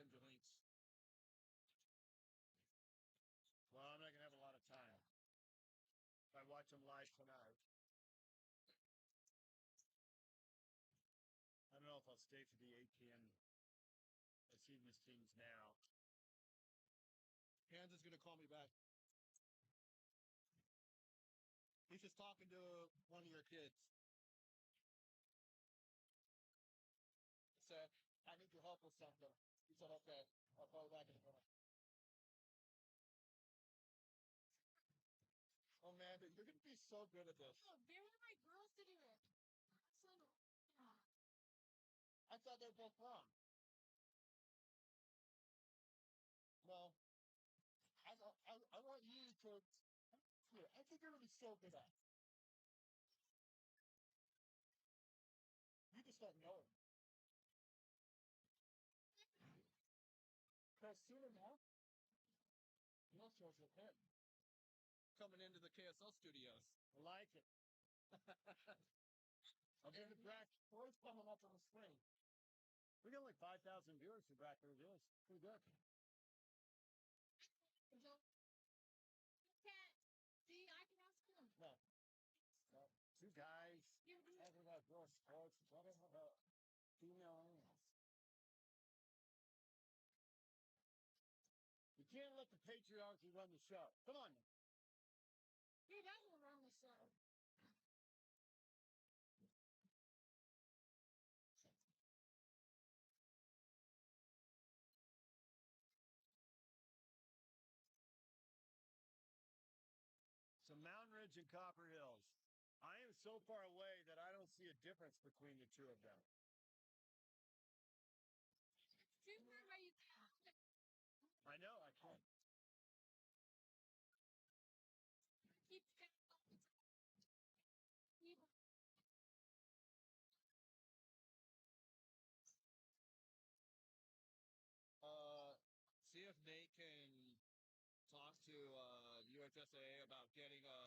send you links. Well, I'm not gonna have a lot of time. If I watch them live tonight, I don't know if I'll stay for the 8 p.m. I see these teams now. Hans is gonna call me back. He's just talking to one of your kids. He said, "I need your help with something." He said, "Okay, I'll call you back in a minute." Oh man, dude, you're gonna be so good at this. Oh, they were my girls to do it. That's like, yeah. I thought they were both wrong. No, I want you to. Here, I think you're gonna be so good at it. You just don't know it. Because soon enough, you'll show with him. Coming into the KSL studios. I like it. I'll do the Brack. Boys coming up on the screen. We got like 5,000 viewers for Brack Reviews. Pretty good. You can't. See, I can ask him. No. No. Two guys talking about girls sports, talking about female animals. You can't let the patriarchy run the show. Come on. He doesn't run the show. So Mountain Ridge and Copper Hills. I am so far away that I don't see a difference between the two of them. Too far where you can't. I know, I can't. Keep See if Nate can talk to UHSAA about getting a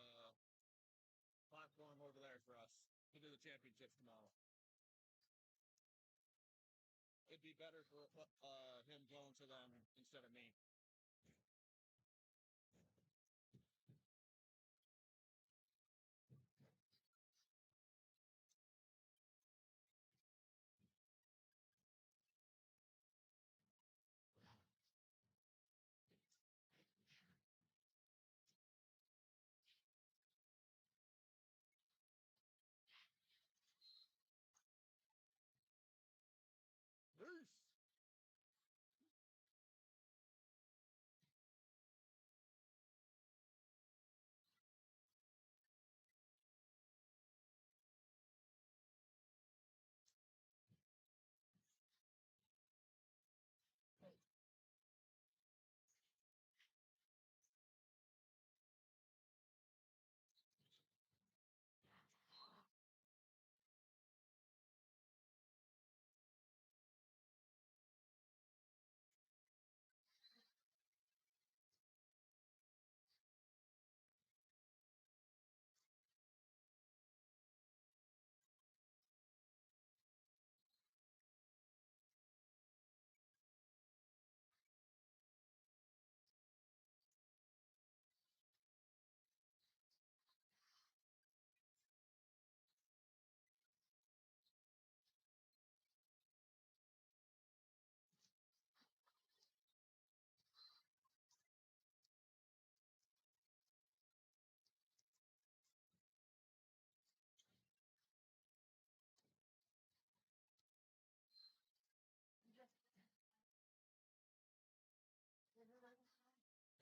platform over there for us to do the championships tomorrow. It'd be better for him going to them instead of me. Peace.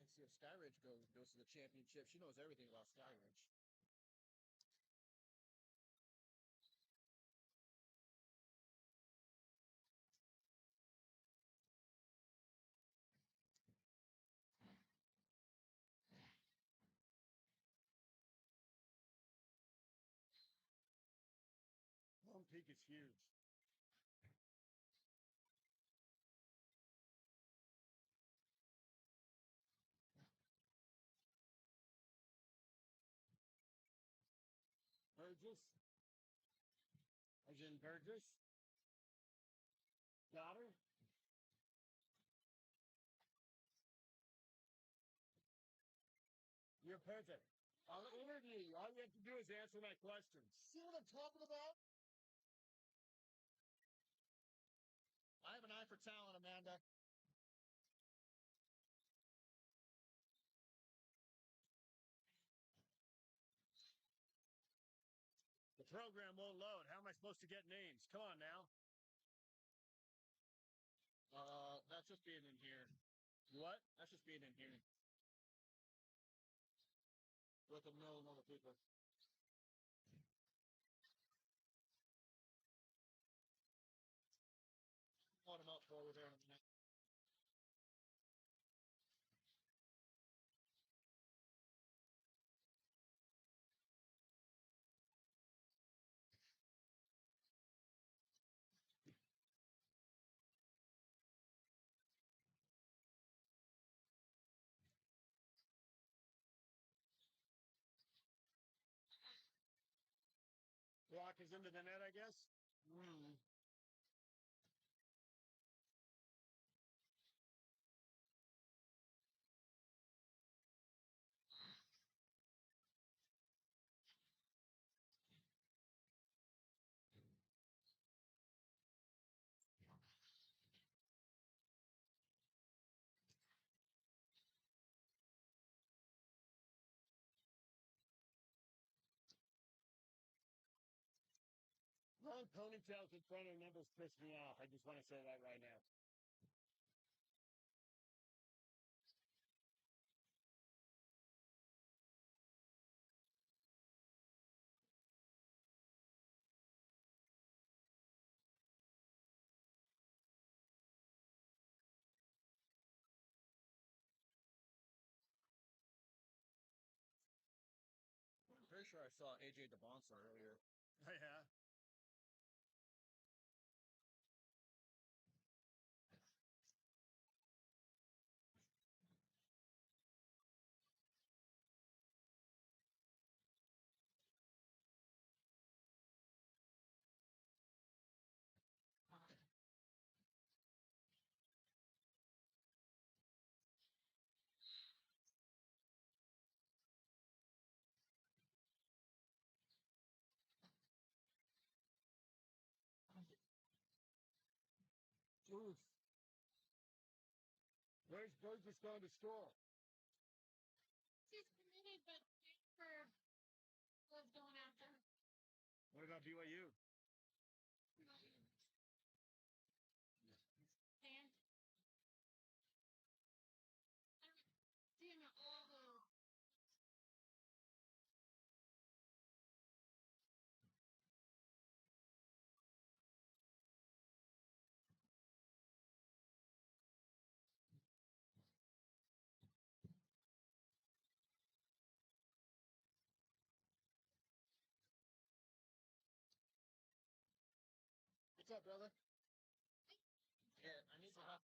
And see if Skyridge goes to the championship. She knows everything about Skyridge. Lone Peak is huge. Burgess? As in Burgess? Daughter? perfect. I'll interview you. All you have to do is answer my questions. See what I'm talking about? I have an eye for talent, Amanda. The program won't load. How am I supposed to get names? Come on now. That's just being in here. What? That's just being in here. With a million other people. Hold them up for you there in a minute. Rock is into the net, I guess. Mm. Long ponytails in front of numbers piss me off. I just want to say that right now. I'm pretty sure I saw AJ DeBonsa earlier. Yeah. Oof. Where's Burgess going to school? She's committed, but for was going after. What about BYU? And seeing all the What's up, brother? Yeah, I need some help.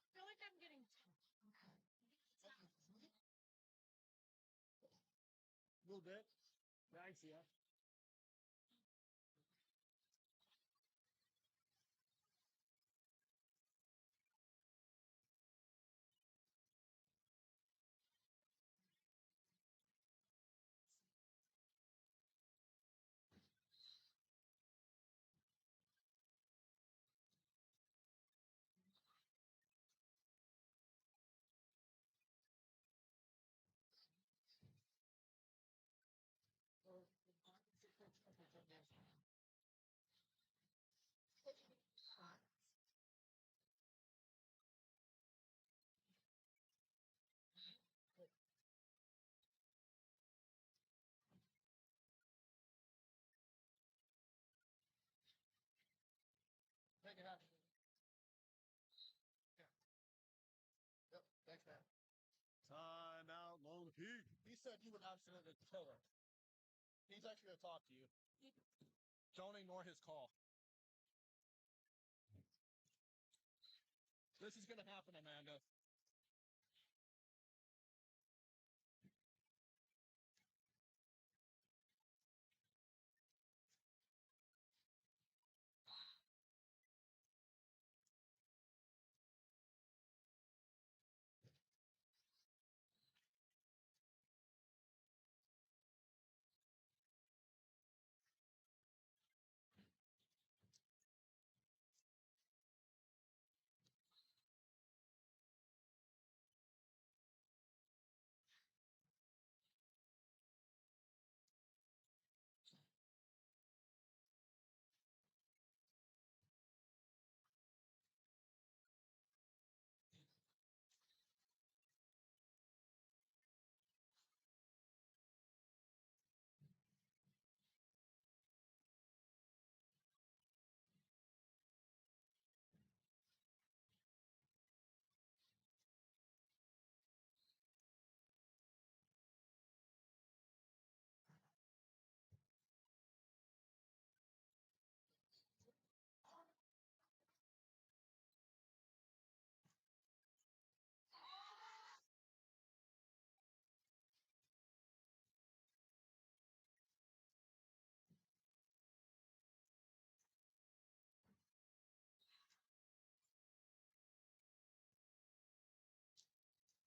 I feel like I'm getting A little bit. Thanks, yeah. He said you would absolutely kill her. He's actually going to talk to you. Don't ignore his call. This is going to happen, Amanda.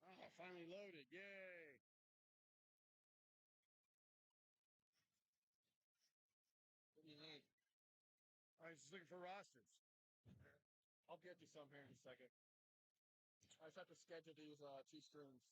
Ah, finally loaded. Yay. What do you need? I was just looking for rosters. I'll get you some here in a second. I just have to schedule these 2 streams.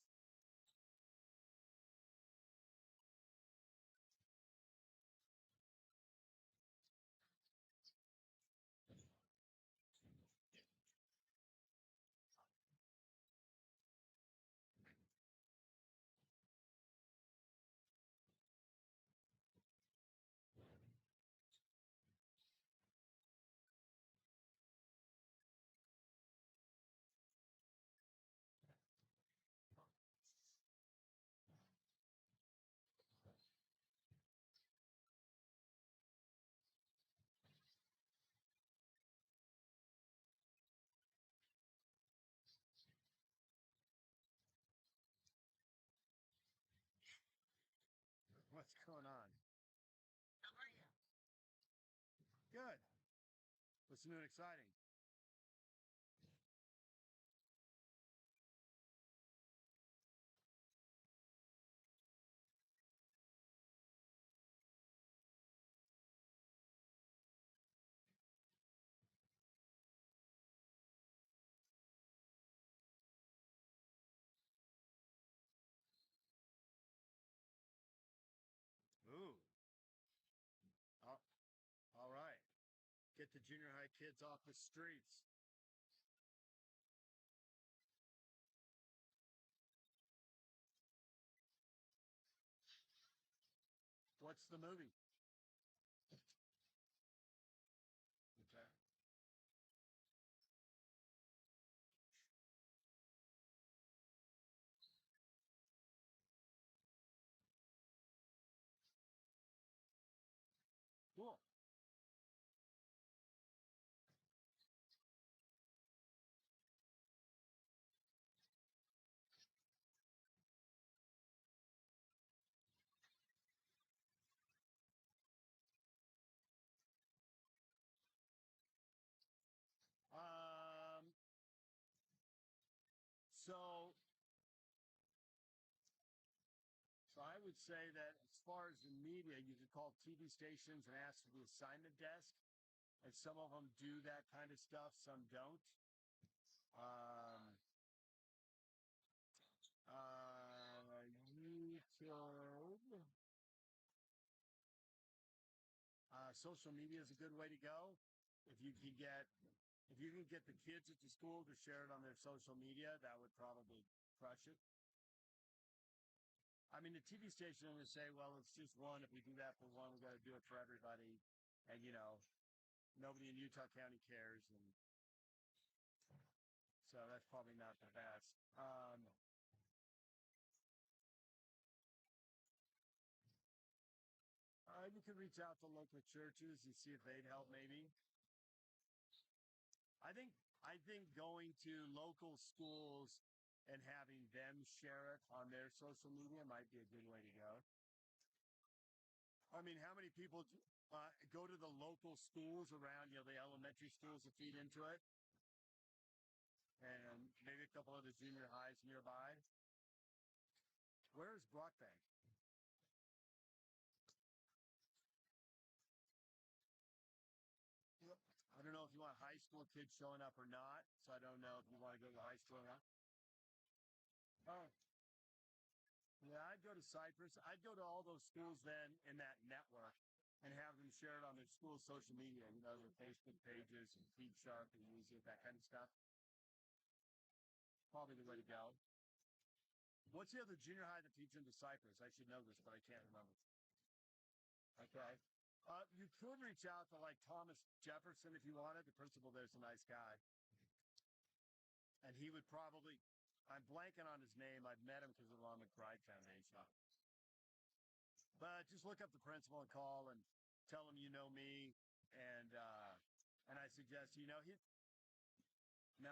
What's going on? How are you? Good. What's new and exciting? Ooh. All, all right. Get the junior high kids off the streets. What's the movie? Okay. Cool. Um, so, so I would say that as far as the media, you could call TV stations and ask for the assignment desk, and some of them do that kind of stuff, some don't. Um, YouTube, social media is a good way to go. If you can get if you can get the kids at the school to share it on their social media, that would probably crush it. I mean, the TV station would say, well, it's just one. If we do that for one, we got to do it for everybody. And, nobody in Utah County cares. And so that's probably not the best. could reach out to local churches and see if they'd help maybe. I think going to local schools and having them share it on their social media might be a good way to go. I mean, how many people go to the local schools around, the elementary schools that feed into it, and maybe a couple of the junior highs nearby? Where's Brockbank? I don't know if you want high school kids showing up or not, so I don't know if you want to go to high school or not. Oh, yeah, I'd go to Cypress. I'd go to all those schools then in that network and have them share it on their school social media, their Facebook pages and Feed Sharp and Music, that kind of stuff. Probably the way to go. What's the other junior high that feeds into Cypress? I should know this, but I can't remember. Okay. You could reach out to like Thomas Jefferson if you wanted. The principal there's a nice guy. And he would probably, I'm blanking on his name. I've met him because of the Ron McBride Foundation. But just look up the principal and call and tell him you know me. And I suggest, no,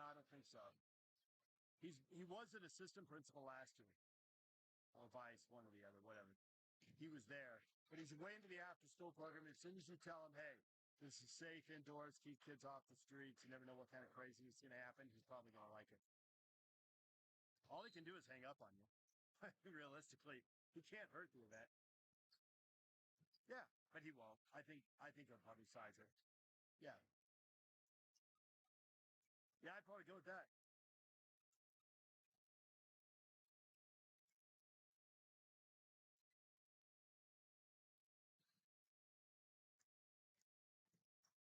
I don't think so. He was an assistant principal last year, or vice, one or the other, whatever. He was there, but he's way into the after school program. As soon as you tell him, hey, this is safe indoors, keep kids off the streets, you never know what kind of craziness is going to happen, he's probably going to like it. All he can do is hang up on you. Realistically, he can't hurt the event. Yeah, but he won't. I think he'll probably size it. Yeah. Yeah, I'd probably go with that.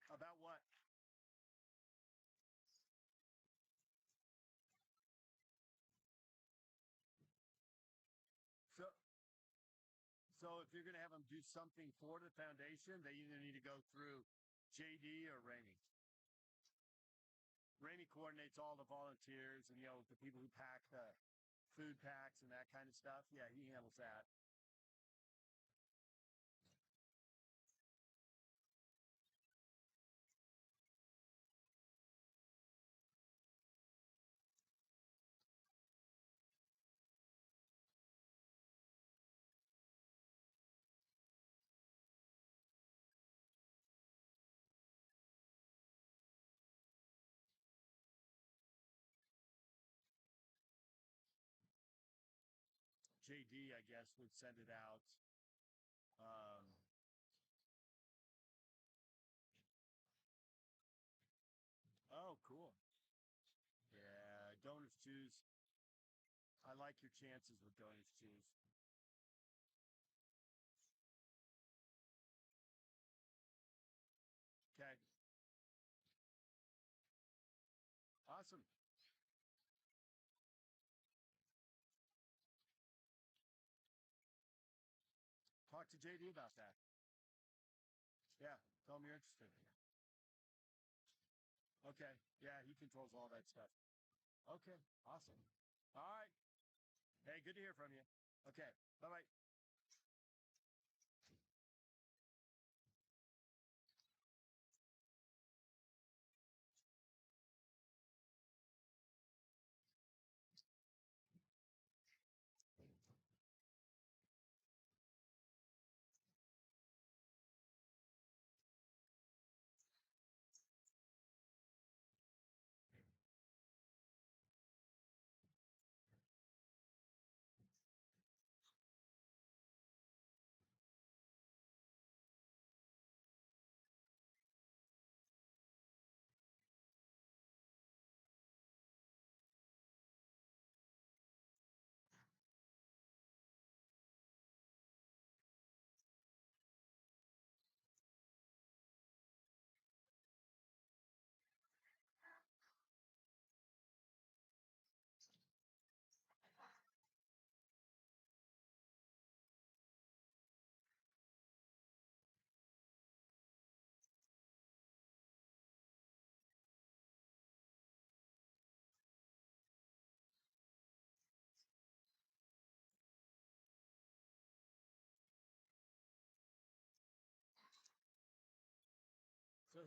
About what? So, so if you're going to have them do something for the foundation, they either need to go through JD or Rainey. Rainey coordinates all the volunteers and the people who pack the food packs and that kind of stuff. Yeah, he handles that. JD, I guess, would send it out. Um, oh, cool. Yeah, donors choose. I like your chances with donors choose. Okay, awesome. Talk to JD about that. Yeah, tell him you're interested. Okay, yeah, he controls all that stuff. Okay, awesome. All right. Hey, good to hear from you. Okay, bye bye.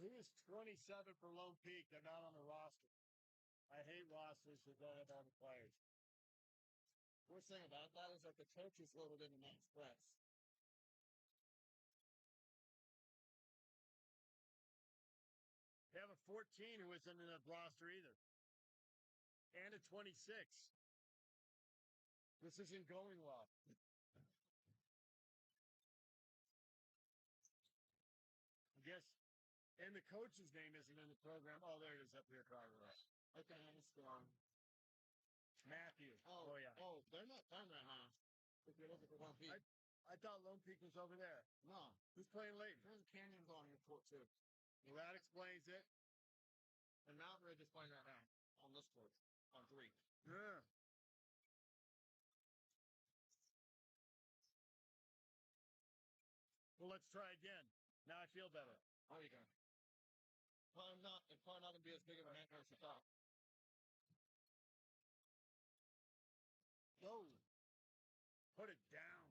he is 27 for Lone Peak. They're not on the roster. I hate rosters that don't have all the players. Worst thing about that is that the coaches loaded in the max press. They have a 14 who isn't in the roster either. And a 26. This isn't going well. I guess, and the coach's name isn't in the program. Oh, there it is up here, probably. Okay, I'm strong. Matthew. Oh, yeah. Oh, they're not done right now. If you're looking for Lone Peak. I thought Lone Peak was over there. No. Who's playing late? There's canyons on your court, too. Well, that explains it. And Mountain Ridge is playing right now on this court on 3. Yeah. Well, let's try again. Now I feel better. There you go. It's probably not going to be as big of a nightmare as you thought. Whoa. Put it down.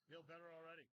Feel better already.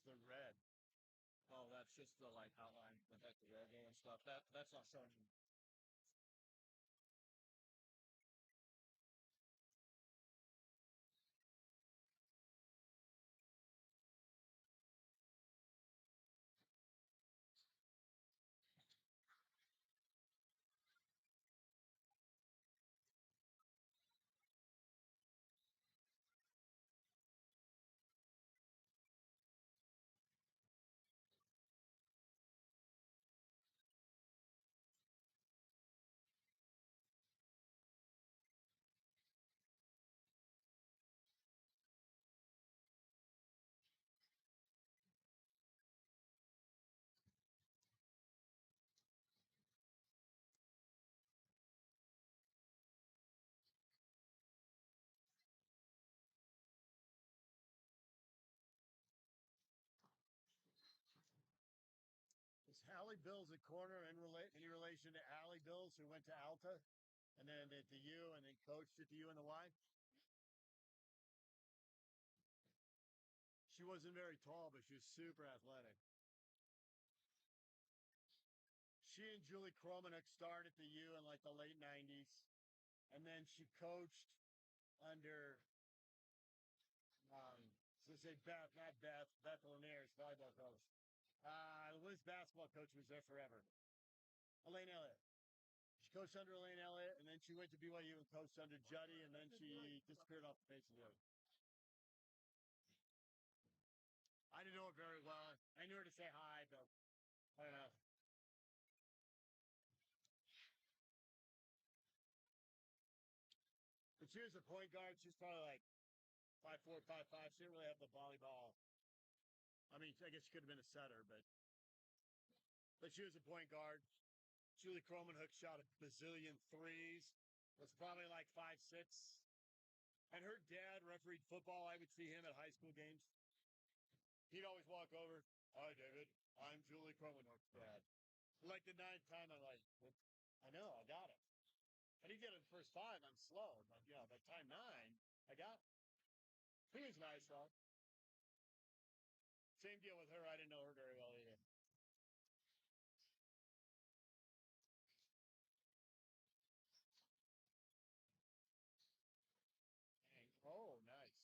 the red. Oh, that's just the like outline with like the logo and stuff. That's not showing. Is Hallie Bills a corner in any relation to Allie Bills, who went to Alta and then at the U and then coached at the U and the Y? She wasn't very tall, but she was super athletic. She and Julie Kromanek started at the U in like the late 90s. And then she coached under, so say Beth, not Beth, Beth Lanier's volleyball coach. Liz basketball coach was there forever. Elaine Elliott. She coached under Elaine Elliott, and then she went to BYU and coached under Juddy, and then she disappeared off the face of the earth. I didn't know her very well. I knew her to say hi, but I don't know. But she was a point guard. She was probably like 5'4", 5'5". She didn't really have the volleyball. I mean, I guess she could have been a setter, but she was a point guard. Julie Kromenhoek shot a bazillion threes. Was probably like 5'6". And her dad refereed football. I would see him at high school games. He'd always walk over. Hi, David. I'm Julie Kromenhoek's dad. Like the 9th time, I'm like, I know, I got it. I didn't get it the first 5. I'm slow. But, yeah, by time 9, I got it. He was nice, though. Same deal with her. I didn't know her very well either. Oh, nice.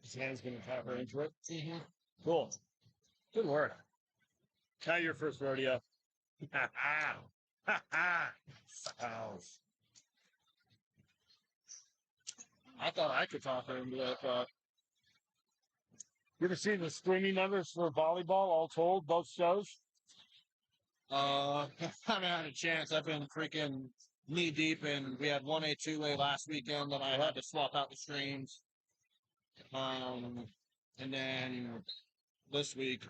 His hand's going to tap her into it. Mm-hmm. Cool. Good work. Now your first rodeo. Ha ha. Ha ha. I thought I could talk her into it, but you ever seen the streaming numbers for volleyball all told, both shows? I haven't had a chance. I've been freaking knee deep, and we had 1A, 2A last weekend, and I had to swap out the streams. And then this week,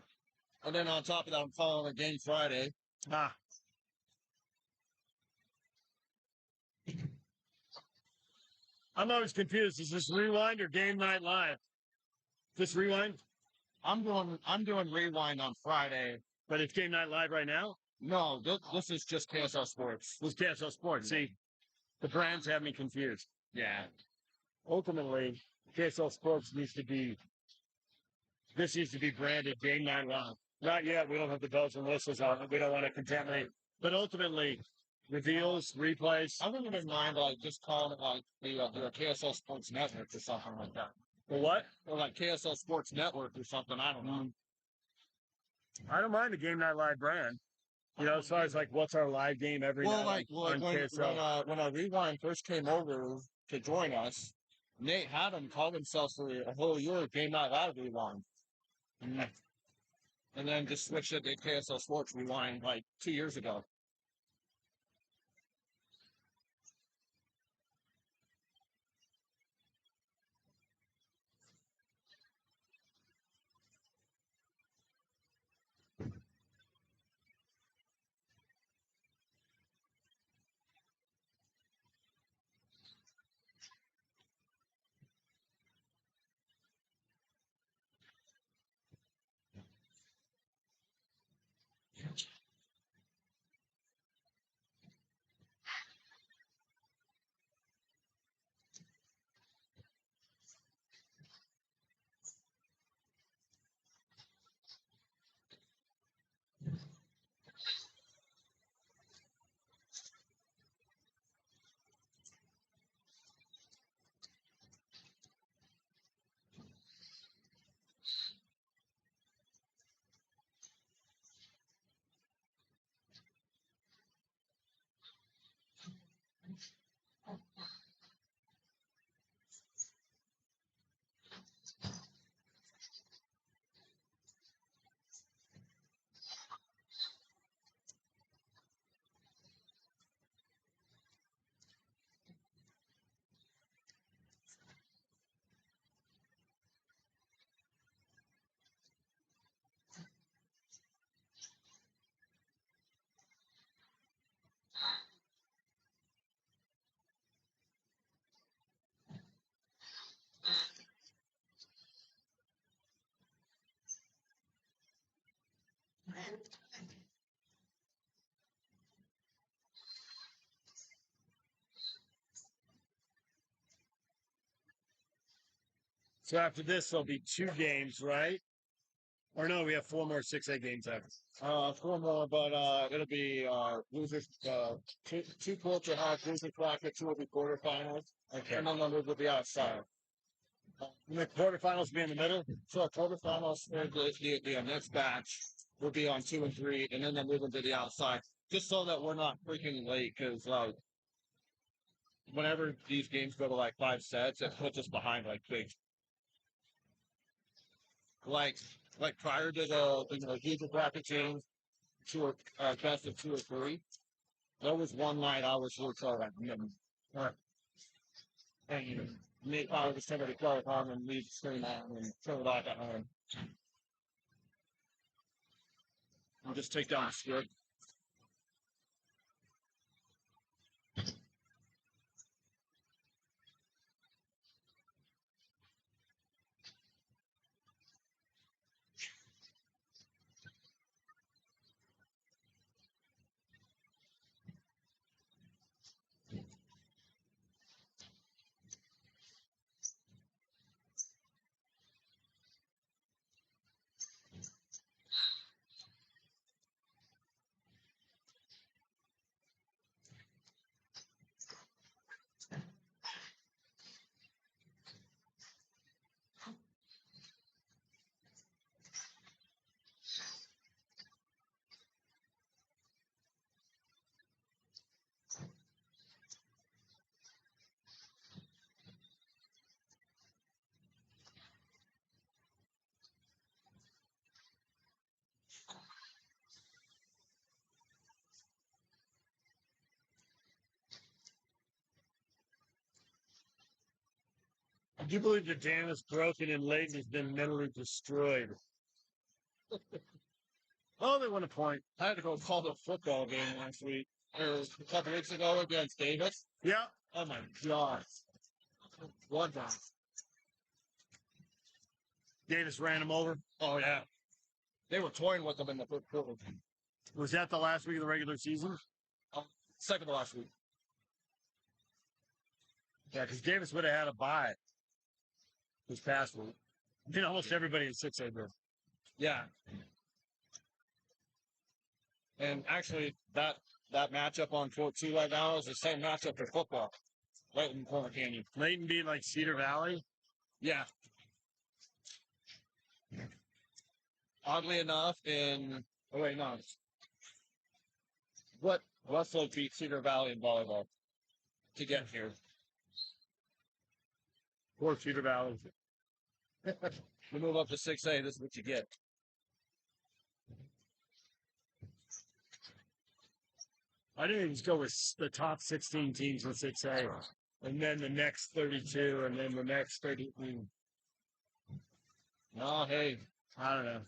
and then on top of that, I'm calling a game Friday. Ah. I'm always confused. Is this rewind or game night live? This rewind? I'm doing rewind on Friday. But it's game night live right now? No, this is just KSL Sports. This is KSL Sports. See, the brands have me confused. Yeah. Ultimately, KSL Sports needs to be branded game night live. Not yet. We don't have the bells and whistles on it. We don't want to contaminate. But ultimately, reveals, replays. I wouldn't even mind like just calling it like the KSL Sports Network or something like that. For what? Or like KSL Sports Network or something. I don't know. I don't mind the Game Night Live brand. You know, as far as like what's our live game every Well, night on when KSL. when Rewind first came over to join us, Nate had him call himself for a whole year Game Night Live Rewind, and then just switched it to KSL Sports Rewind like 2 years ago. So after this, there'll be 2 games, right? Or no, we have 4 more 6A games after. 4 more, but it'll be losers. Two quarter half losers bracket, 2 will be quarterfinals, Okay. and then others will be outside. And the quarterfinals be in the middle. So our quarterfinals for the next batch will be on 2 and 3, and then they'll move into the outside, just so that we're not freaking late. Because whenever these games go to like 5 sets, it puts us behind like big. Like like prior to the usual bracket change, best of 2 or 3. There was one night I was really so like and me I was somebody called home and leave the screen on and turn it off at home. I'll just take down the script. I do believe the dam is broken and Leighton has been mentally destroyed. Oh, they won a point. I had to go call the football game last week or a couple weeks ago against Davis. Yeah. Oh my god. What the? Davis ran him over. Oh yeah. They were toying with them in the first quarter. Was that the last week of the regular season? Second to last week. Yeah, because Davis would have had a bye this past week. I mean, almost everybody in 6A did. Yeah. And actually, that matchup on court 2 right now is the same matchup for football. Right in Corner Canyon. Leighton beat like Cedar Valley. Yeah. Oddly enough, oh wait, no. What Russell beat Cedar Valley in volleyball to get here? Poor Cedar Valley. You move up to 6A, this is what you get. I didn't just go with the top 16 teams in 6A, and then the next 32, and then the next 30. No, hey, I don't know.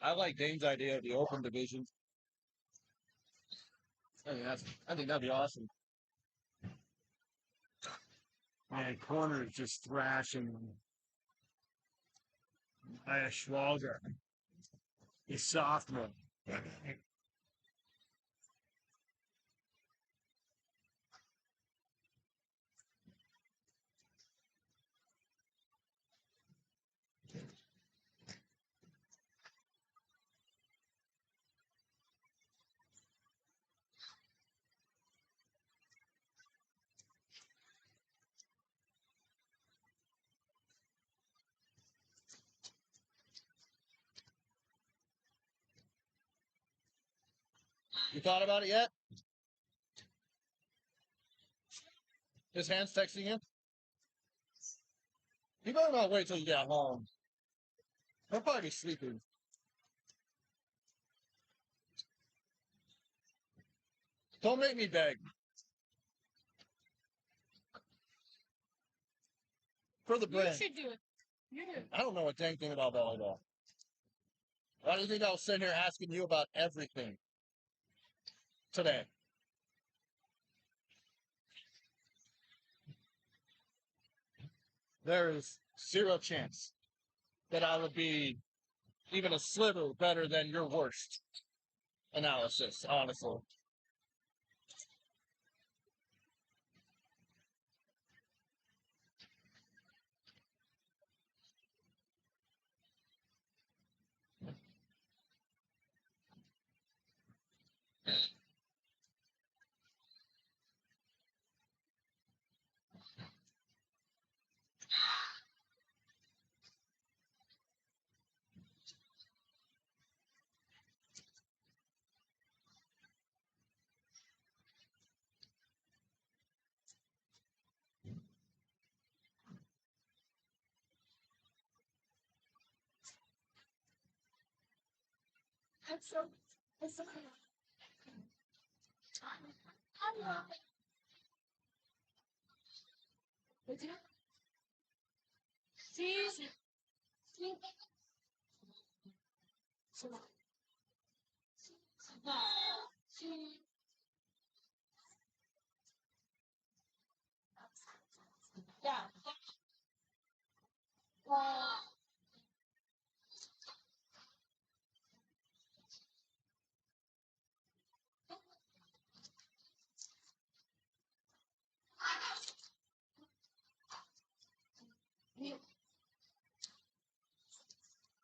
I like Dane's idea of the open division. I think that'd be awesome. Man, corner is just thrashing Maya Schwager. He's sophomore. You thought about it yet? His hand's texting you? You better not wait till you get home. He'll probably be sleeping. Don't make me beg. For the You brand. should do it. You do it. I don't know a dang thing about volleyball. Why do you think I was sitting here asking you about everything today? There is zero chance that I would be even a sliver better than your worst analysis, honestly. That's so I'm not. Would you? See? Yeah.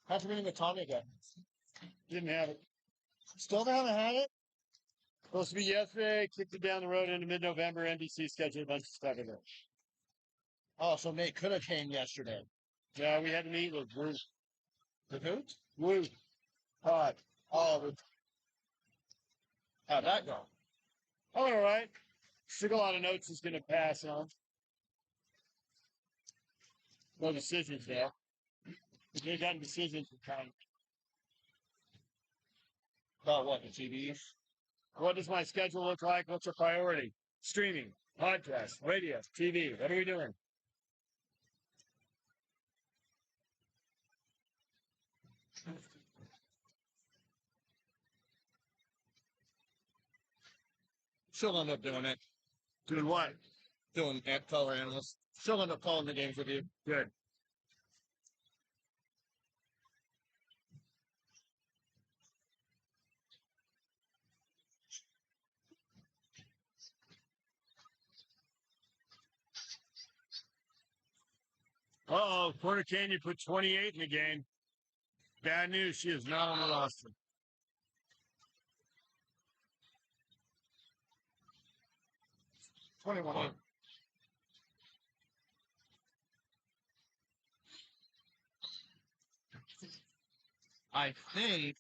How'd you meeting with Tommy again? Didn't have it. Still haven't had it? Supposed to be yesterday, kicked it down the road into mid-November. NBC scheduled a bunch of stuff in there. Oh, so Nate could have came yesterday. Yeah, we had to meet with Woo. The who? Woo. Todd. Oh, how'd that go? All right. Took a lot of notes he's going to pass on. No decisions there. They've gotten decisions in time. About what, the TVs? What does my schedule look like? What's a priority? Streaming, podcast, radio, TV. What are we doing? She'll end up doing it. Doing what? Doing color analyst. She'll end up calling the games with you. Good. Uh-oh, Porter Canyon put 28 in the game. Bad news, she is not on the roster. $21. I think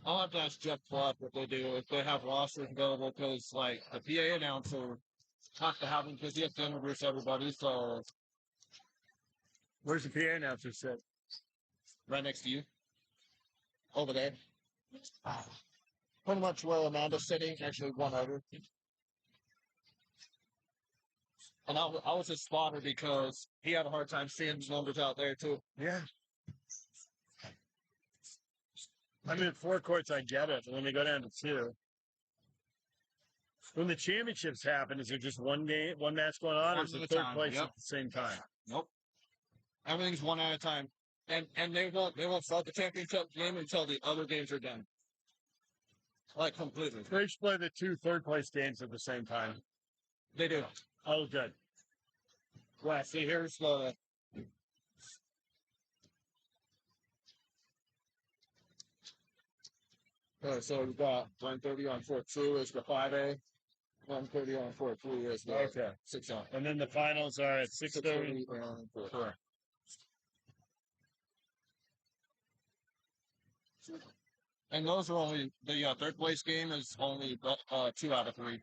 I'll have to ask Jeff Clark what they do if they have rosters available because, like, the PA announcer has to have them because he has to introduce everybody. So, Where's the PA announcer sit? right next to you, over there. Pretty much where Amanda's sitting, actually one over. And I was his spotter because he had a hard time seeing his numbers out there, too. Yeah. I mean, 4 courts, I get it. But when they go down to 2. When the championships happen, is there just one match going on, or is it third place at the same time? Nope. Everything's one at a time. And they won't start the championship game until the other games are done. Like, completely. They should play the 2 third-place games at the same time. They do. Oh, good. Well, see, here's the... so we've got 130 on 4-2 is the 5A. 130 on 4-3 is the 6A. And then the finals are at 6:30 and 4. And those are only the third place game is only 2 out of 3.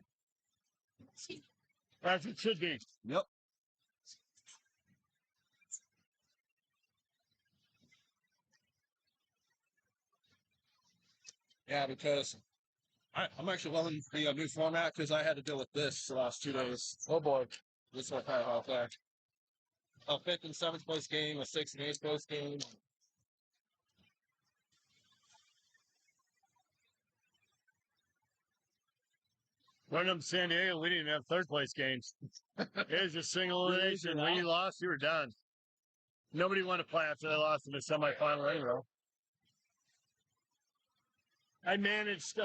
As it should be. Yep. Yeah, because I'm actually loving the new format because I had to deal with this the last 2 days. Oh boy. This is what I out there. A 5th and 7th place game, a 6th and 8th place game. Running up in San Diego, we didn't even have third place games. It was just single elimination. When you lost, you were done. Nobody wanted to play after they lost in the semifinal anyway. I managed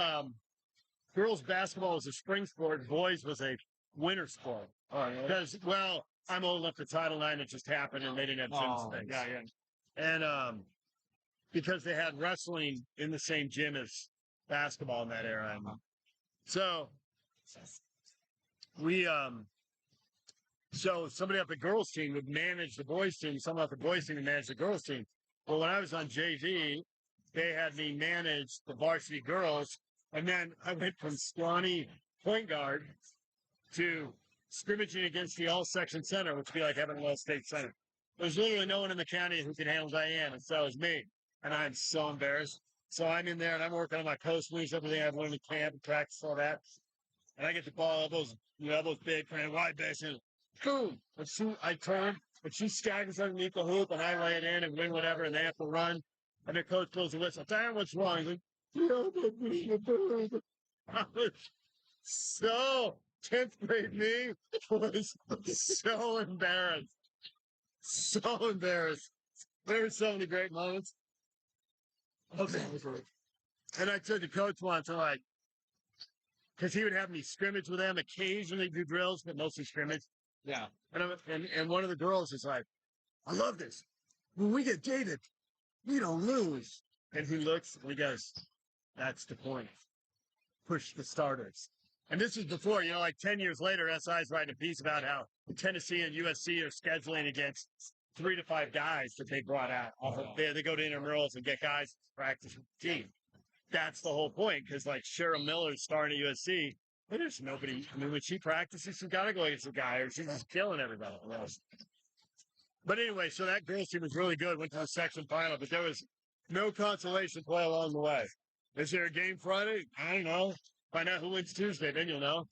girls basketball was a spring sport, boys was a winter sport. Because, well, I'm old enough for Title IX, it just happened, and they didn't have gym space. Yeah. And because they had wrestling in the same gym as basketball in that era. So so somebody up the girls team would manage the boys team, someone up the boys team would manage the girls team. Well, when I was on JV, they had me manage the varsity girls, and then I went from scrawny point guard to scrimmaging against the all-section center, which would be like having a all-state center. There's literally no one in the county who can handle Diane, and so it was me. And I'm so embarrassed. So I'm in there, and I'm working on my post moves, everything I've learned in camp and practice, all that. And I get the ball, elbows big, kind of wide base, and boom! I turn, and she staggers underneath the hoop, and I lay it in and win whatever, and they have to run. And the coach blows the whistle. Darren, what's wrong? He's like, I was so 10th grade me was so embarrassed. So embarrassed. There were so many great moments. Okay. And I told the coach once, I'm like, because he would have me scrimmage with them, occasionally do drills, but mostly scrimmage. Yeah. And one of the girls is like, I love this. When we get dated, we don't lose. And he looks and he goes, that's the point. Push the starters. And this is before, like 10 years later, SI's writing a piece about how Tennessee and USC are scheduling against 3 to 5 guys that they brought out. They go to intramurals and get guys to practice with the team. That's the whole point, because like Cheryl Miller's starting at USC, but there's nobody. I mean, when she practices, she's got to go against the guy, or she's just killing everybody. But anyway, so that girls team was really good. Went to the section final, but there was no consolation play along the way. Is there a game Friday? I don't know. Find out who wins Tuesday, then you'll know.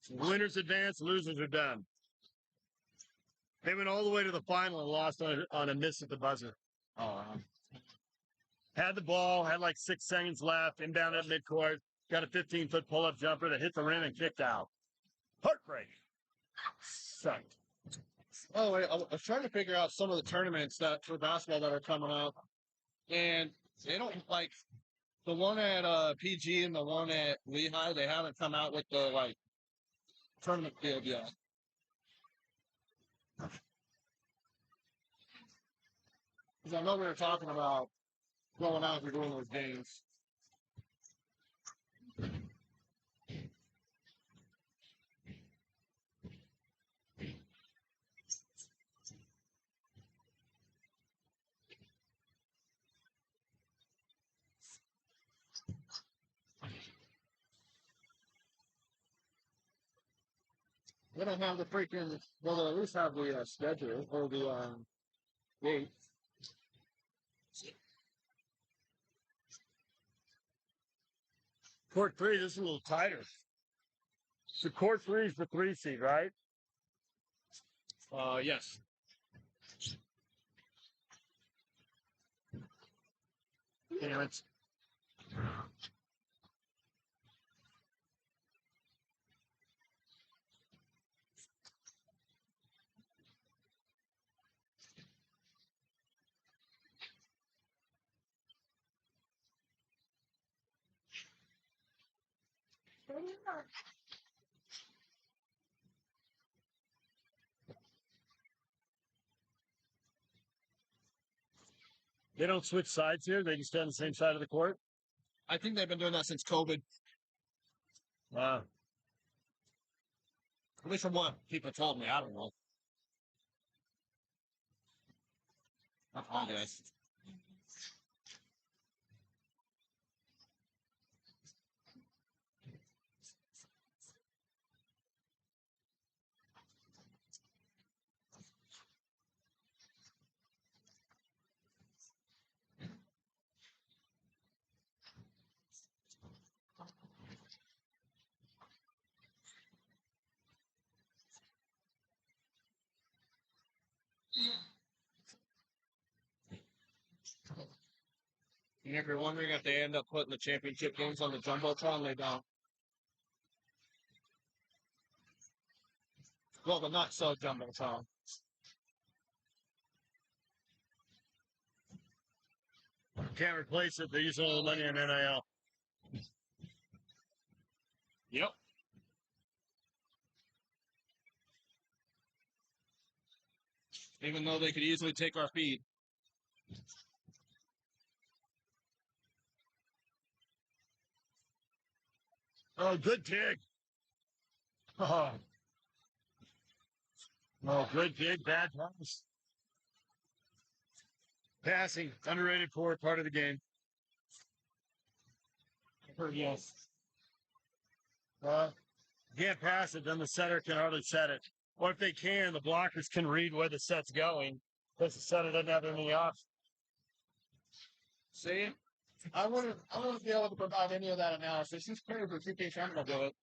Winners advance, losers are done. They went all the way to the final and lost on a miss at the buzzer. Had the ball, had like 6 seconds left, inbound at midcourt, got a 15-foot pull-up jumper that hit the rim and kicked out. Heartbreak. Sucked. Oh, wait, I was trying to figure out some of the tournaments that for basketball that are coming up, and they don't like the one at PG and the one at Lehigh. They haven't come out with the like tournament field yet. Because I know we were talking about going out and doing those games. They don't have the freaking. Well, they at least have the schedule or the date. Court 3, this is a little tighter. So court 3 is the 3 seed, right? Yes. Damn it. They don't switch sides here. They just stay on the same side of the court. I think they've been doing that since COVID. Wow. At least from what people told me. I don't know. I apologize. And if you're wondering if they end up putting the championship games on the Jumbotron, they don't. Well, the not so Jumbotron. Can't replace it. They're using all the money on NIL. Yep. Even though they could easily take our feed. Oh, good dig. Oh, good dig. Bad pass. Passing. Underrated forward part of the game. Yes. Can't pass it, then the setter can hardly set it. Or if they can, the blockers can read where the set's going. Because the setter doesn't have any option. See? I wouldn't be able to provide any of that analysis. He's clear for 2K Channel to do it.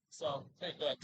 So, take that.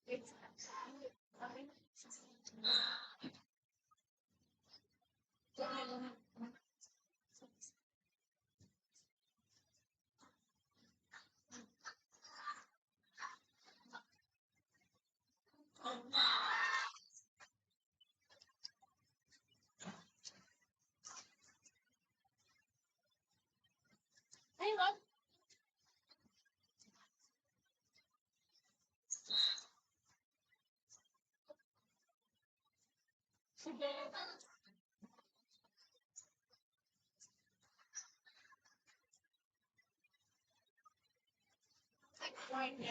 Hey, look. Right now.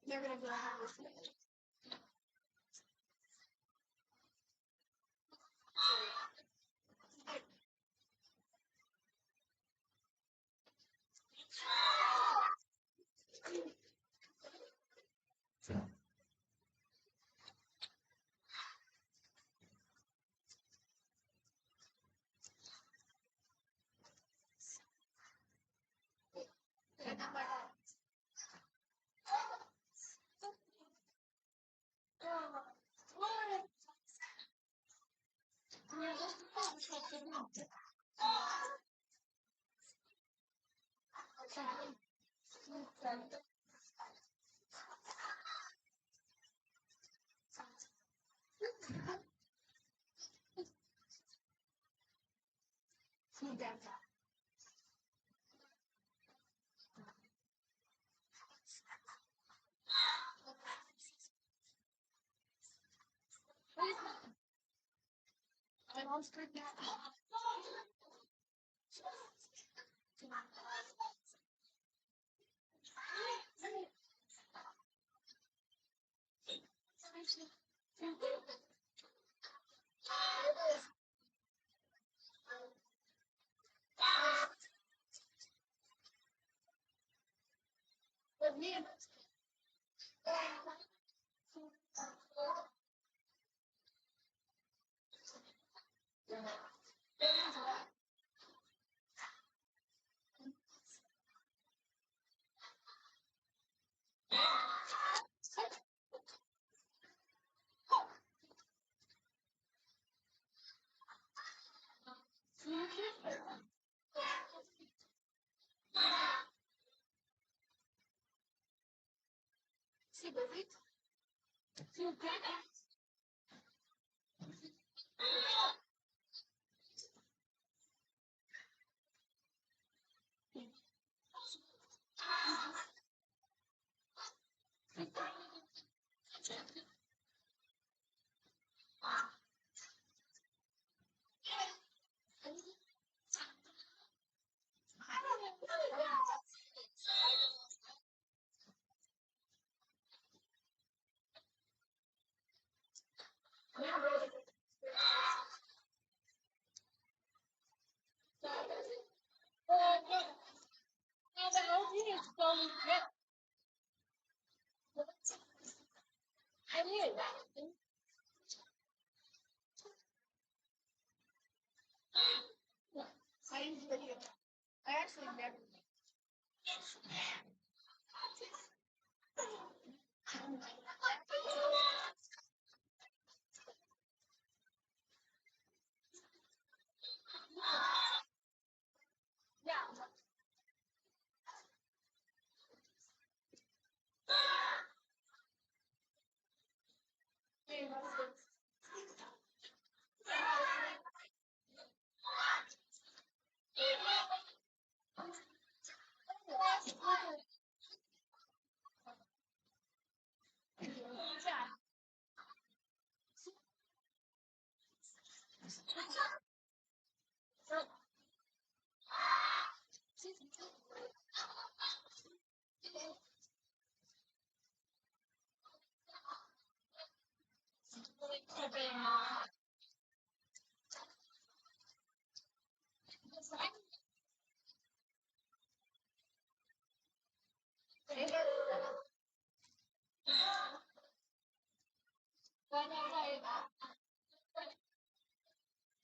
They're gonna go out with me. I'm on screen now. I actually never.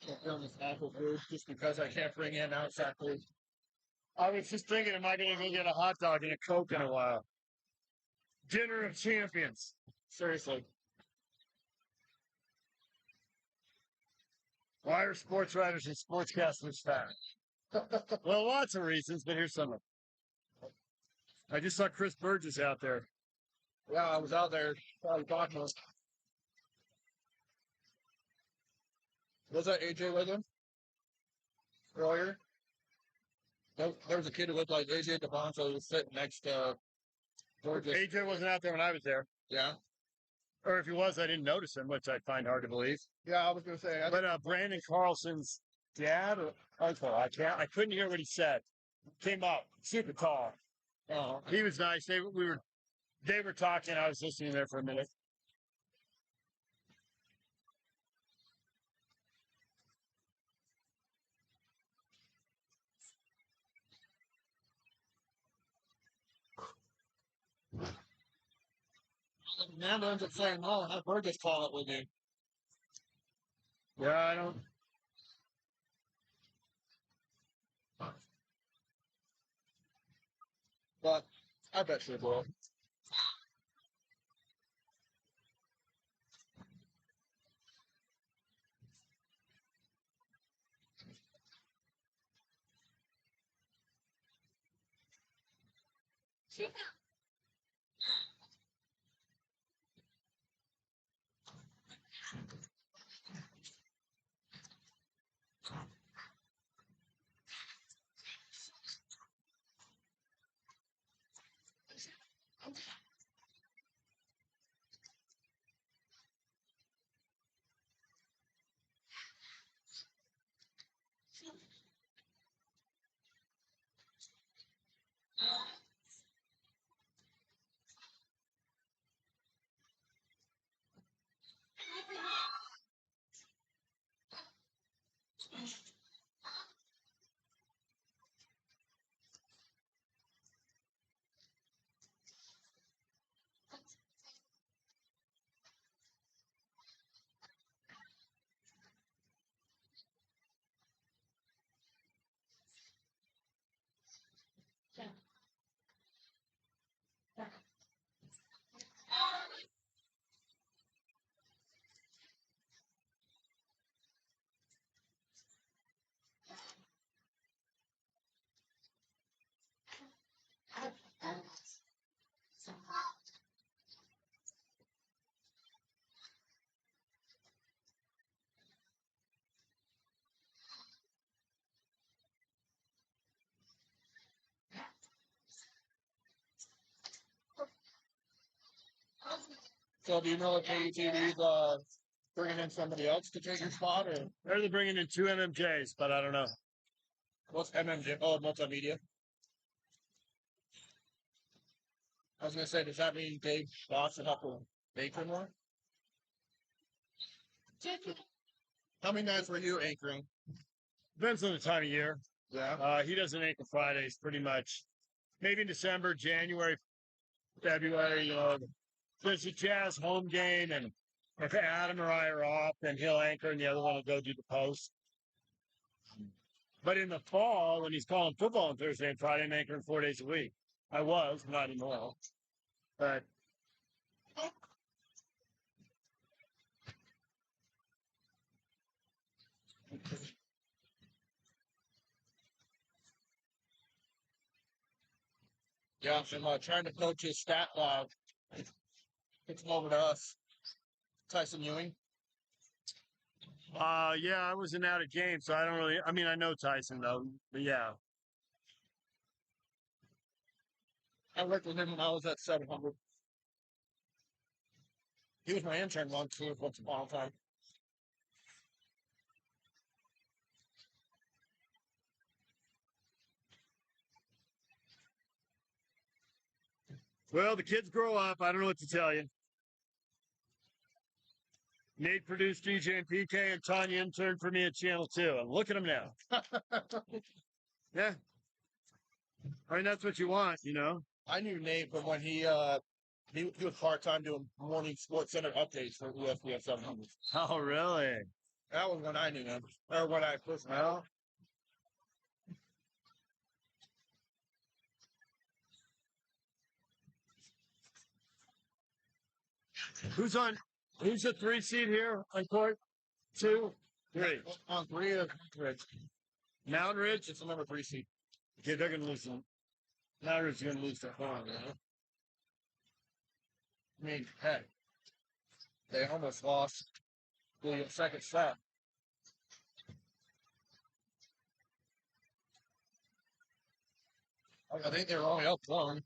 Can't film this apple food just because I can't bring in outside food. I was just thinking, am I going to go get a hot dog and a Coke in a while? Dinner of champions. Seriously. Why are sports writers and sportscasters fat? Well, lots of reasons, but here's some of them. I just saw Chris Burgess out there. Yeah, I was out there talking. Was that AJ with him earlier? There was a kid who looked like AJ Devonta who was sitting next to Burgess. AJ wasn't out there when I was there. Yeah. Or if he was, I didn't notice him, which I find hard to believe. Yeah, I was going to say. But Brandon Carlson's dad, I couldn't hear what he said. Came up, super tall. Oh, he was nice. They were talking. I was listening there for a minute. Amanda ends up saying, "No, have Burgess call it with you." Yeah, I don't. But I bet she will. So do you know if ATV's bringing in somebody else to take your spot, or They're bringing in 2 MMJs, but I don't know. what's MMJ? Oh, multimedia. I was gonna say, does that mean Dave Boss will have to anchor more? How many nights were you anchoring? Depends on the time of year. Yeah. He doesn't anchor Fridays pretty much. Maybe in December, January, February, there's a Jazz home game, and if Adam or I are off, then he'll anchor and the other one will go do the post. But in the fall, when he's calling football on Thursday and Friday, I'm anchoring 4 days a week. I was, not anymore. But Yeah, I'm trying to coach his stat log. It's over to us. Tyson Ewing. yeah, I wasn't out of game, so I don't really. I mean, I know Tyson though, but yeah. I worked with him when I was at 700. He was my intern once upon a time. Well, the kids grow up. I don't know what to tell you. Nate produced DJ and PK, and Tanya interned for me at Channel 2. And look at them now. Yeah. I mean, that's what you want, you know? I knew Nate from when he was part-time doing morning sports center updates for ESPN 700. Oh, really? That was when I knew him, or when I first met him. Who's the 3 seed here on court? 2, 3. On 3 of Ridge. Mountain Ridge? It's the number 3 seed. Okay, they're going to lose them. Mountain Ridge is going to lose their phone, I mean, heck, they almost lost the second set. I think they were only up 1.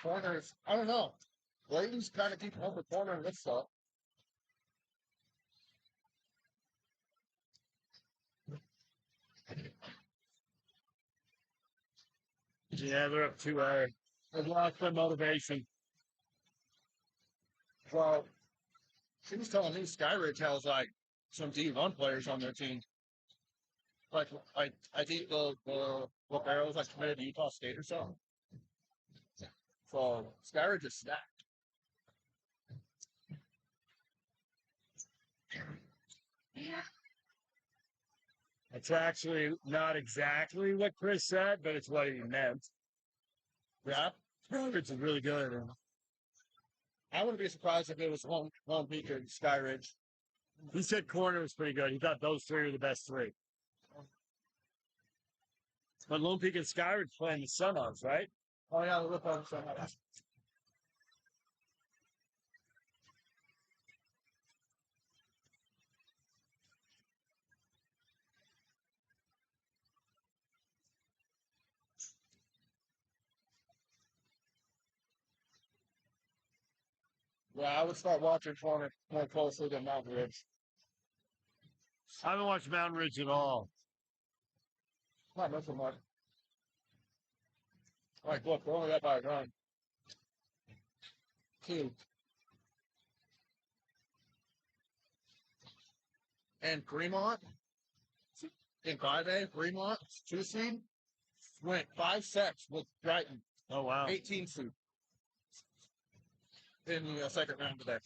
Corners, I don't know. Layton's kind of keeping up with corner and this stuff. Yeah, they're up 2-0. They've lost their motivation. Well, she was telling me Skyridge has like some D1 players on their team. Like I think the Barrow was like committed to Utah State or something. So Skyridge is stacked. It's actually not exactly what Chris said, but it's what he meant. Yeah, It's really good. I wouldn't be surprised if it was Lone Peak and Skyridge. He said corner was pretty good. He thought those 3 were the best 3. But Lone Peak and Skyridge playing the Sunups, right? Oh yeah, the rip on some. Yeah, I would start watching corner more closely than Mountain Ridge. I haven't watched Mountain Ridge at all. Not missing much. Like, look, we're only up by a run. 2. And Fremont in 5A, Fremont, 2 seed, went 5 sets with Brighton, Oh, wow. 18 seed in the second round today.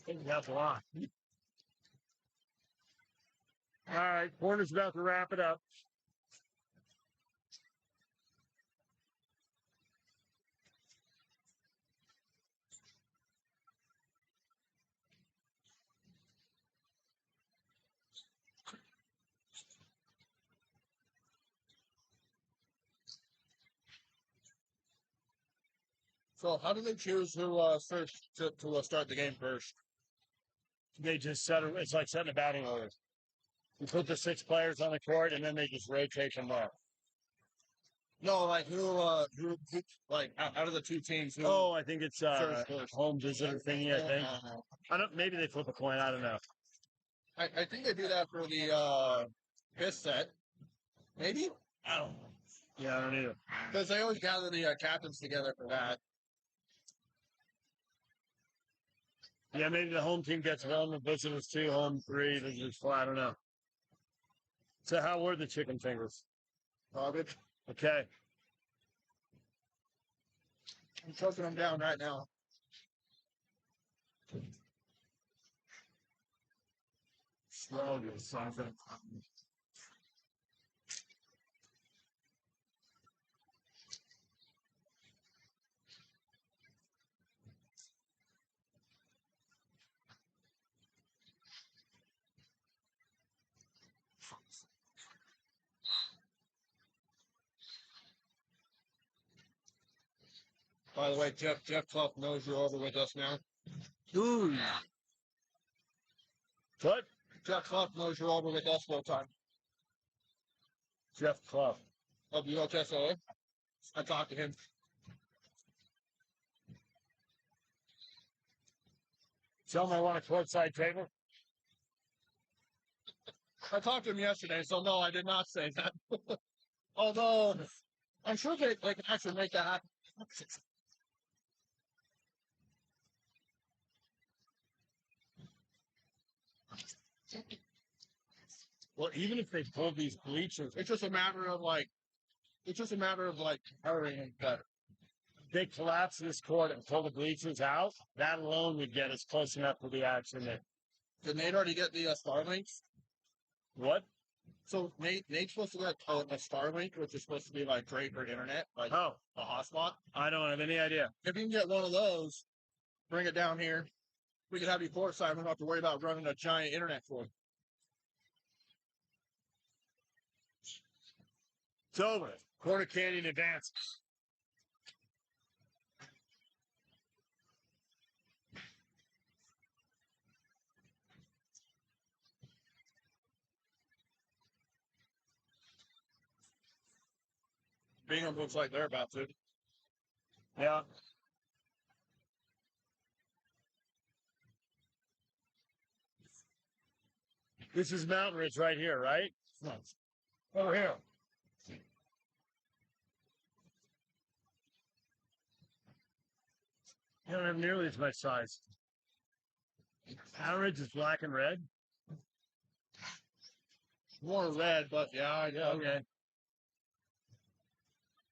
That's a lot. All right, corner's about to wrap it up. So how do they choose who first to start the game first? They just set it. It's like setting a batting order. You put the 6 players on the court, and then they just rotate them up. No, like who like out of the two teams? Who Oh, I think it's serves first? home visitor thingy. I think. I don't. Maybe they flip a coin. I don't know. I think they do that for the fifth set. Maybe I don't know. Yeah, I don't either. because they always gather the captains together for that. Yeah, maybe the home team gets 1, the visitors 2, home 3, visitors 4. I don't know. So how were the chicken fingers? Garbage. Okay. I'm choking them down right now. Slowly, something. By the way, Jeff Clough knows you're over with us now. Ooh. What? Jeff Clough knows you're over with us full time. Jeff Clough. Of USSA. I talked to him. Tell him I want a courtside table. I talked to him yesterday, so no, I did not say that. Although I'm sure they can actually make that happen. Well, even if they pull these bleachers, It's just a matter of hurrying and better. they collapse this court and pull the bleachers out. That alone would get us close enough to the action. That Did Nate already get the Starlinks? what? So Nate's supposed to get a Starlink, which is supposed to be like great for internet, like Oh, a hotspot. I don't have any idea. If you can get one of those, bring it down here. We can have you courtside. We don't have to worry about running a giant internet cord. It's over. Corner Canyon advances. Bingham looks like they're about to. Yeah. This is Mountain Ridge right here, right? Over here. You don't have nearly as much size. Mountain Ridge is black and red. More red, but yeah. Okay.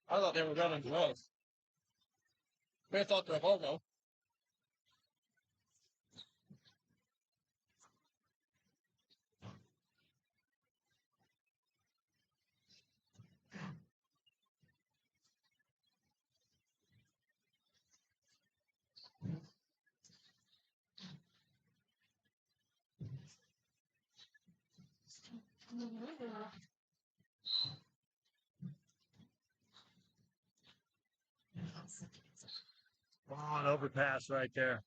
I thought they were running gloves. I thought they're logo. Oh, an overpass right there.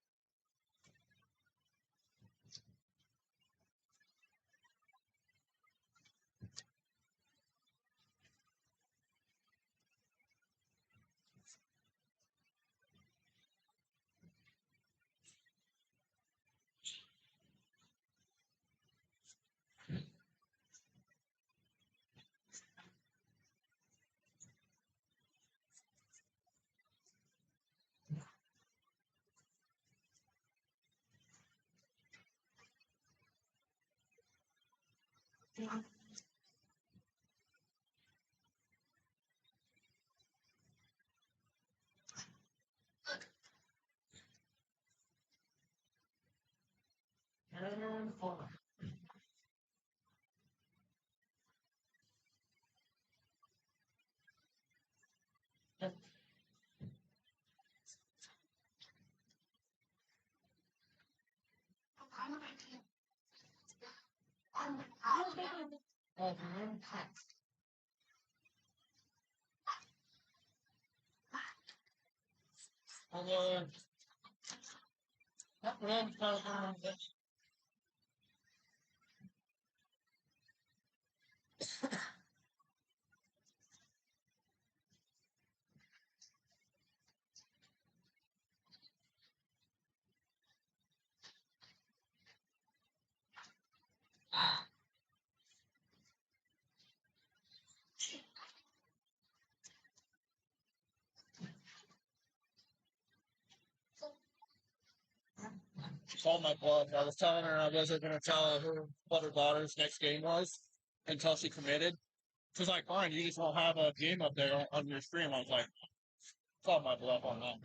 Called my bluff. I was telling her I wasn't going to tell her what her daughter's next game was until she committed. She's like, fine, you just won't have a game up there on your stream. I was like, called my bluff on that.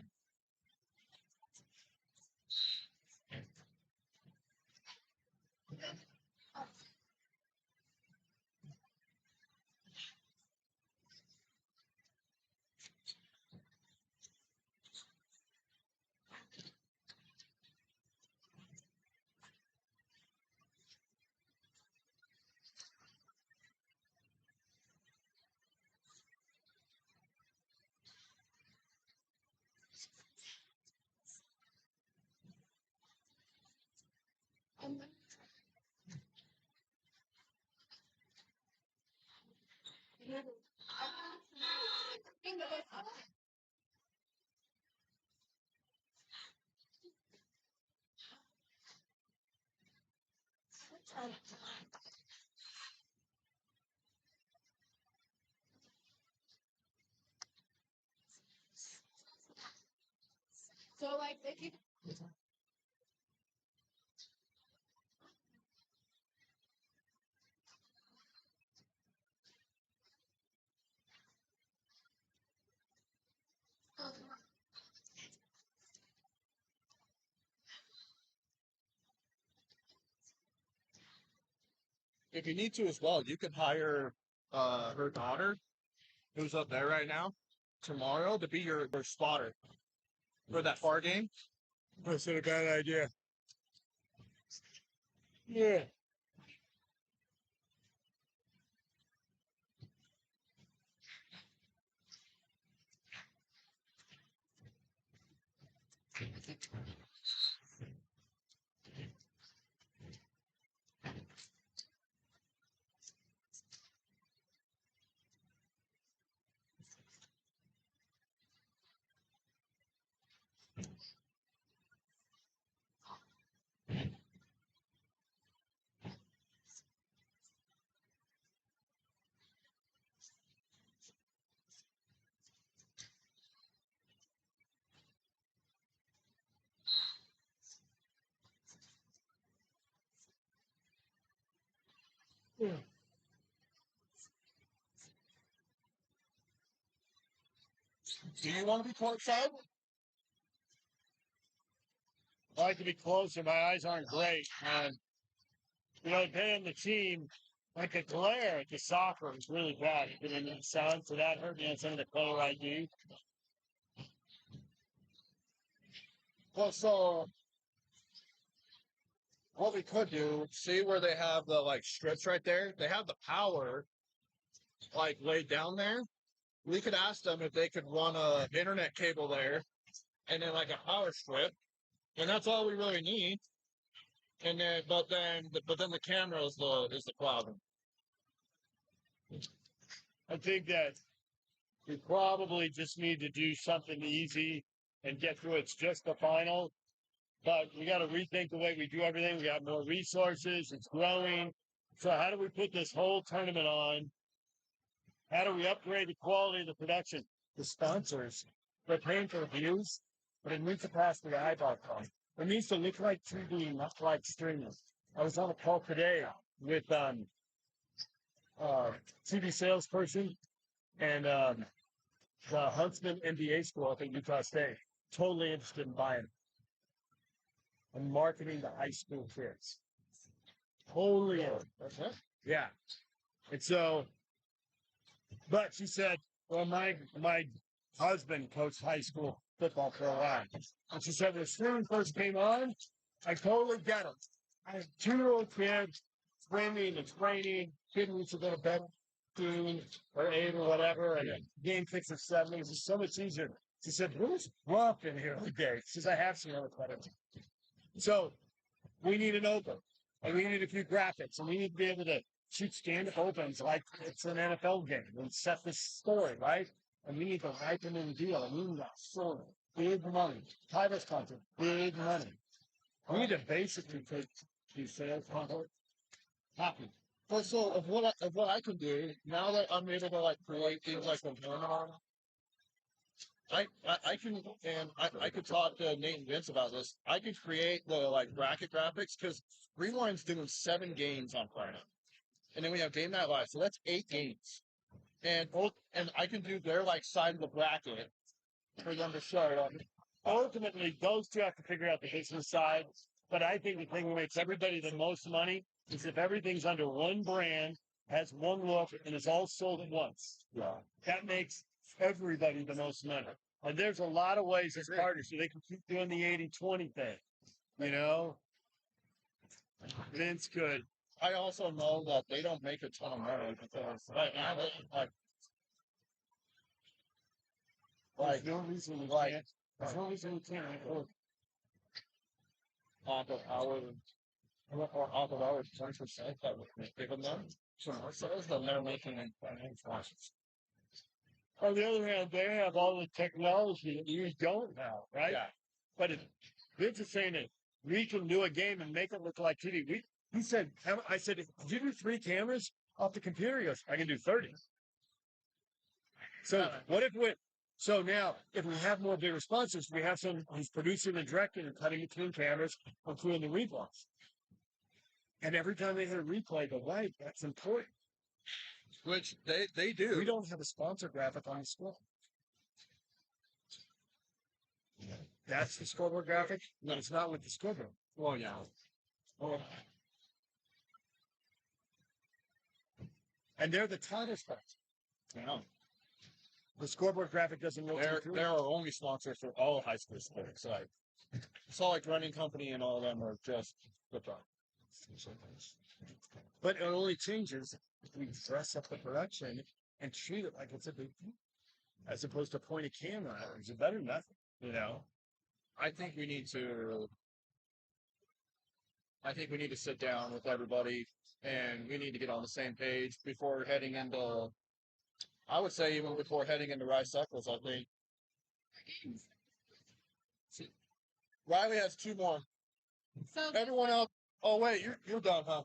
So like if you If you need to as well, you could hire her daughter, who's up there right now, tomorrow to be your spotter for that far game. That's not a bad idea. Yeah. Do you want to be courtside? I like to be closer. My eyes aren't great. And, paying the team, like the glare at the soccer is really bad. Getting in the sun, so that hurt me on some of the color ID. Well, so what we could do, see where they have the like strips right there? They have the power like laid down there. We could ask them if they could run a internet cable there and then like a power strip. And that's all we really need. And then but then the camera is the problem. I think that we probably just need to do something easy and get through. It's just the final, but we got to rethink the way we do everything. We got more resources. It's growing. So how do we put this whole tournament on? How do we upgrade the quality of the production? The sponsors, they're paying for views, but it needs to pass the eyeball test. It needs to look like TV, not like streaming. I was on a call today with TV salesperson and the Huntsman MBA school up at Utah State. Totally interested in buying it and marketing to high school kids. Totally in. Yeah. And so, but she said, well, my husband coached high school football for a while. And she said, when swimming first came on, I totally get it. I have 2-year-old kids swimming and training, kid needs to go to bed 2 or 8 or whatever, and game 6 or 7 is just so much easier. She said, "It's rough in here today." She says, "I have some other credits." So we need an open, and we need a few graphics, and we need to be able to shoot stand-up opens like it's an NFL game and set this story, right? And we need to ripen in the deal. And we need that story. Big money. Titles content. Big money. We need to basically take these sales content. Happy. But so of what I can do now that I'm able to like create things like the one I can and I could talk to Nate and Vince about this. I could create the like bracket graphics because Rewind's doing 7 games on Friday, and then we have Game Night Live, so that's 8 games. And I can do their like side of the bracket for them to show. Ultimately, those two have to figure out the business side. But I think the thing that makes everybody the most money is if everything's under one brand, has one look, and is all sold at once. Yeah. That makes everybody the most money. And there's a lot of ways as partners so they can keep doing the 80-20 thing. You know? Vince could. I also know that they don't make a ton of money because right now they There's no reason we can't. There's no reason we can't. off of our 20% that we're giving them. So more sales than they're making in financial. On the other hand, they have all the technology that you don't have, right? Yeah. But if Vince is saying that we can do a game and make it look like TV. He said, I said, "Did you do 3 cameras off the computer?" He goes, "I can do 30. So what if so now, if we have more bigger sponsors, we have some who's producing and directing and cutting between cameras, including the replays. And every time they hit a replay, go right. That's important. Which they do. We don't have a sponsor graphic on the score. That's the scoreboard graphic. No, it's not with the scoreboard. Well, yeah. And they're the title sponsor. Yeah. The scoreboard graphic doesn't rotate through. They're our only sponsor for all high school sports. Like Salt Lake Running Company and all of them are just the top. But it only changes if we dress up the production and treat it like it's a big thing, as opposed to point a camera at it. It's a better method, you know. I think we need to sit down with everybody and we need to get on the same page before heading into, I would say even before heading into Rice Eccles, I think. Riley has 2 more. So Everyone else, oh wait, you're done, huh?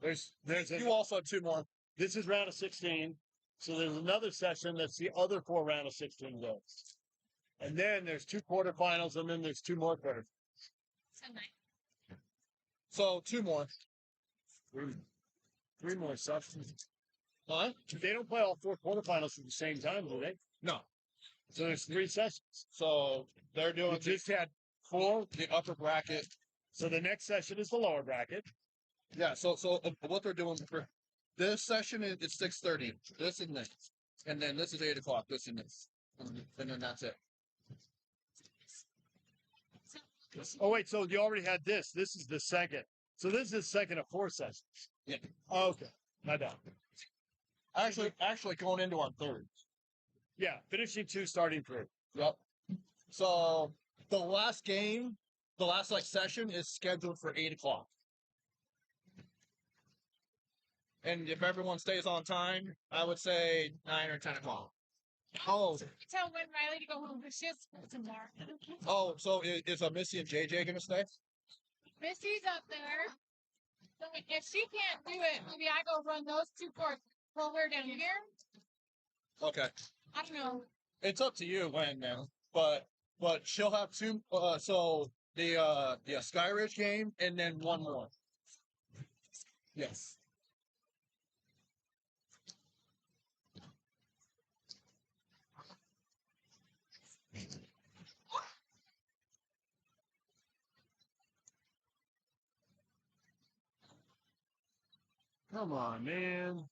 You also have 2 more. This is round of 16. So there's another session that's the other 4 round of 16 games. And then there's 2 quarterfinals, and then there's 2 more quarterfinals. tonight. So 2 more. 3 more sessions. Huh? They don't play all 4 quarterfinals at the same time, do they? No. So there's 3 sessions. So they're doing We just had 4. the upper bracket. So the next session is the lower bracket. Yeah, so what they're doing for this session is it's 6:30. This and this. And then this is 8 o'clock, this and this. And then that's it. Oh, wait, so you already had this. This is the second. So this is the second of 4 sessions. Yeah. Okay. My bad. Actually going into our 3rd. Yeah, finishing 2, starting 3. Yep. So the last game, the last like session is scheduled for 8 o'clock. And if everyone stays on time, I would say 9 or 10 o'clock. Oh, Tell when Riley to go home because she has school tomorrow. so is Missy and JJ gonna stay? Missy's up there. So if she can't do it, maybe I go run those 2 courts. Pull her down here. Okay. I don't know. It's up to you when, man. But she'll have 2. So the Skyridge game and then 1 more. Yes. Come on, man.